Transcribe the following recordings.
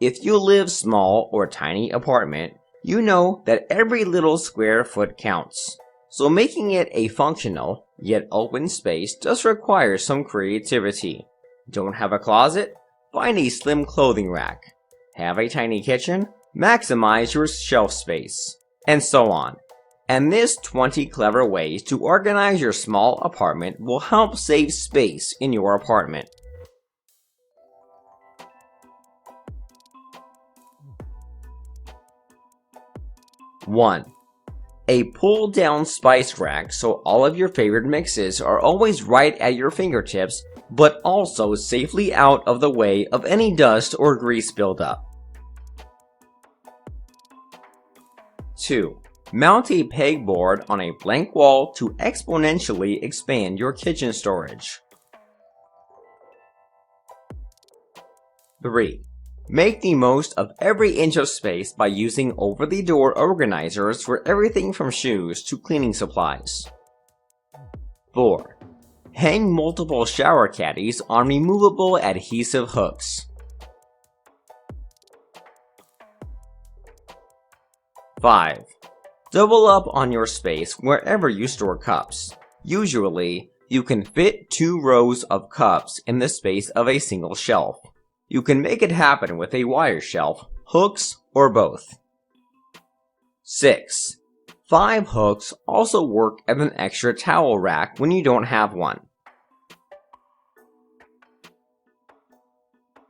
If you live small or tiny apartment, you know that every little square foot counts. So making it a functional, yet open space does require some creativity. Don't have a closet? Find a slim clothing rack. Have a tiny kitchen? Maximize your shelf space. And so on. And this 20 clever ways to organize your small apartment will help save space in your apartment. One. A pull-down spice rack so all of your favorite mixes are always right at your fingertips, but also safely out of the way of any dust or grease buildup. 2. Mount a pegboard on a blank wall to exponentially expand your kitchen storage. 3. Make the most of every inch of space by using over-the-door organizers for everything from shoes to cleaning supplies. 4. Hang multiple shower caddies on removable adhesive hooks. 5. Double up on your space wherever you store cups. Usually, you can fit 2 rows of cups in the space of a single shelf. You can make it happen with a wire shelf, hooks, or both. 6. 5 hooks also work as an extra towel rack when you don't have one.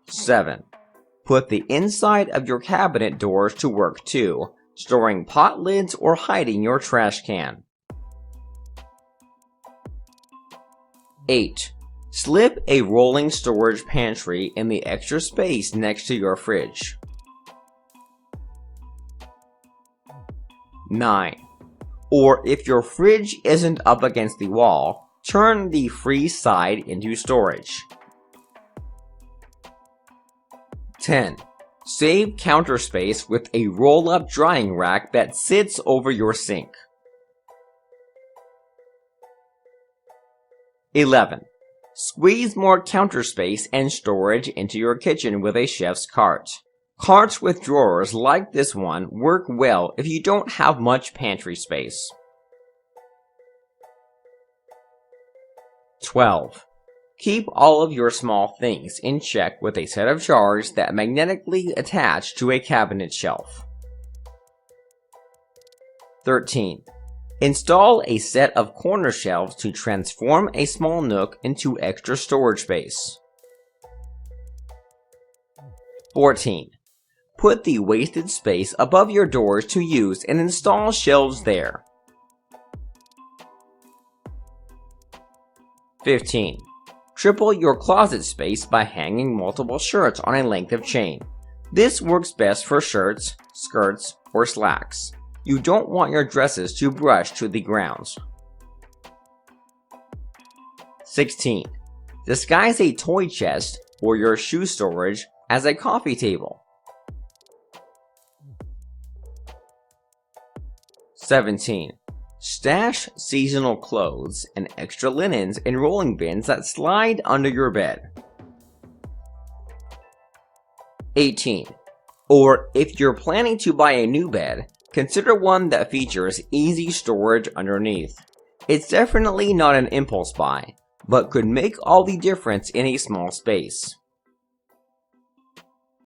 7. Put the inside of your cabinet doors to work too, storing pot lids or hiding your trash can. 8. Slip a rolling storage pantry in the extra space next to your fridge. 9. Or if your fridge isn't up against the wall, turn the free side into storage. 10. Save counter space with a roll-up drying rack that sits over your sink. 11. Squeeze more counter space and storage into your kitchen with a chef's cart. Carts with drawers like this one work well if you don't have much pantry space. 12. Keep all of your small things in check with a set of jars that magnetically attach to a cabinet shelf. 13. Install a set of corner shelves to transform a small nook into extra storage space. 14. Put the wasted space above your doors to use and install shelves there. 15. Triple your closet space by hanging multiple shirts on a length of chain. This works best for shirts, skirts, or slacks. You don't want your dresses to brush to the ground. 16. Disguise a toy chest or your shoe storage as a coffee table. 17. Stash seasonal clothes and extra linens in rolling bins that slide under your bed. 18. Or if you're planning to buy a new bed, consider one that features easy storage underneath. It's definitely not an impulse buy, but could make all the difference in a small space.